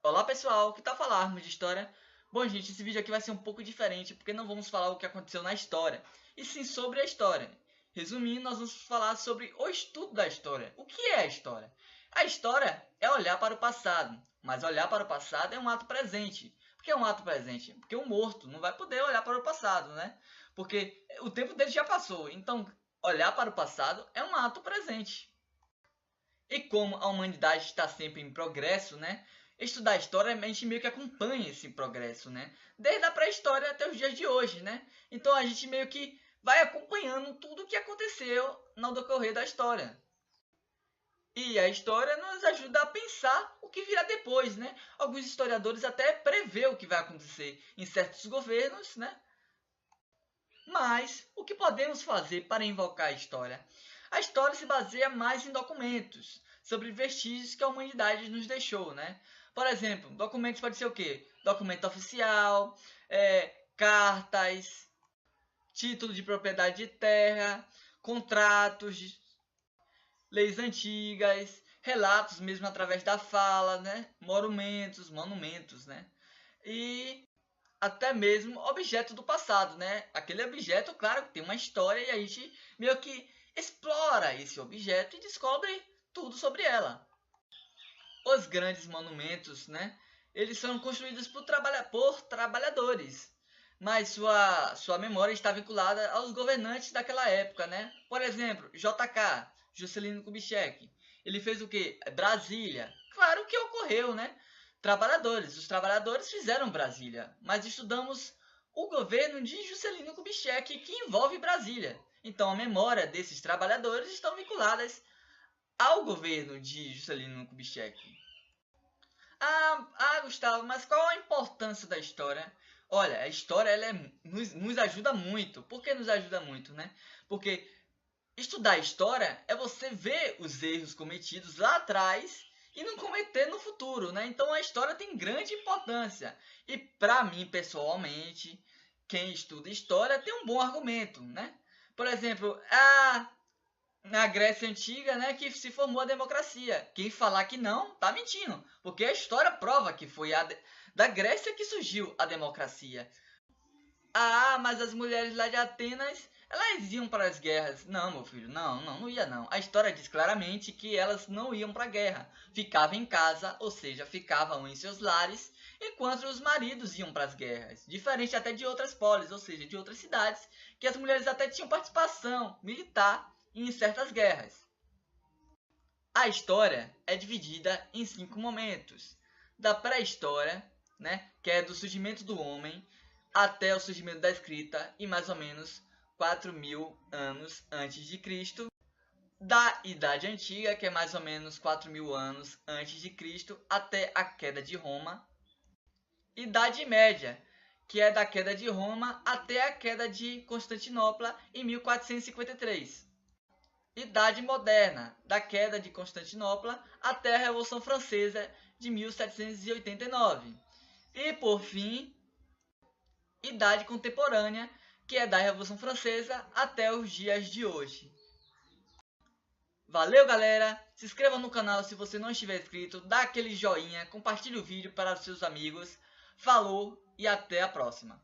Olá pessoal, que tal falarmos de história? Bom gente, esse vídeo aqui vai ser um pouco diferente porque não vamos falar o que aconteceu na história, e sim sobre a história. Resumindo, nós vamos falar sobre o estudo da história. O que é a história? A história é olhar para o passado, mas olhar para o passado é um ato presente. Por que é um ato presente? Porque o morto não vai poder olhar para o passado, né? Porque o tempo dele já passou, então olhar para o passado é um ato presente. E como a humanidade está sempre em progresso, né? Estudar a história, a gente meio que acompanha esse progresso, né? Desde a pré-história até os dias de hoje, né? Então a gente meio que vai acompanhando tudo o que aconteceu no decorrer da história. E a história nos ajuda a pensar o que virá depois, né? Alguns historiadores até prevê o que vai acontecer em certos governos, né? Mas o que podemos fazer para invocar a história? A história se baseia mais em documentos, sobre vestígios que a humanidade nos deixou, né? Por exemplo, documentos pode ser o quê? Documento oficial, cartas, título de propriedade de terra, contratos, leis antigas, relatos mesmo através da fala, né? Monumentos, né? E até mesmo objeto do passado, né? Aquele objeto, claro, que tem uma história e a gente meio que explora esse objeto e descobre tudo sobre ela. Os grandes monumentos, né? Eles são construídos por trabalhadores, mas sua memória está vinculada aos governantes daquela época, né? Por exemplo, JK, Juscelino Kubitschek, ele fez o quê? Brasília. Claro que ocorreu, né? Os trabalhadores fizeram Brasília, mas estudamos o governo de Juscelino Kubitschek que envolve Brasília. Então a memória desses trabalhadores estão vinculadas ao governo de Juscelino Kubitschek. Gustavo, mas qual a importância da história? Olha, a história nos ajuda muito. Por que nos ajuda muito, né? Porque estudar a história é você ver os erros cometidos lá atrás e não cometer no futuro, né? Então a história tem grande importância. E para mim, pessoalmente, quem estuda história tem um bom argumento, né? Por exemplo, na Grécia Antiga, né, que se formou a democracia. Quem falar que não, tá mentindo, porque a história prova que foi da Grécia que surgiu a democracia. Mas as mulheres lá de Atenas, elas iam para as guerras. Não, meu filho, não ia não. A história diz claramente que elas não iam para a guerra. Ficavam em casa, ou seja, ficavam em seus lares, enquanto os maridos iam para as guerras. Diferente até de outras polis, ou seja, de outras cidades, que as mulheres até tinham participação militar em certas guerras. A história é dividida em 5 momentos. Da pré-história, né, que é do surgimento do homem, até o surgimento da escrita e mais ou menos 4.000 anos antes de Cristo. Da Idade Antiga, que é mais ou menos 4.000 anos antes de Cristo, até a queda de Roma. Idade Média, que é da queda de Roma até a queda de Constantinopla em 1453. Idade Moderna, da queda de Constantinopla até a Revolução Francesa de 1789. E, por fim, Idade Contemporânea, que é da Revolução Francesa até os dias de hoje. Valeu, galera! Se inscreva no canal se você não estiver inscrito, dá aquele joinha, compartilhe o vídeo para os seus amigos. Falou e até a próxima!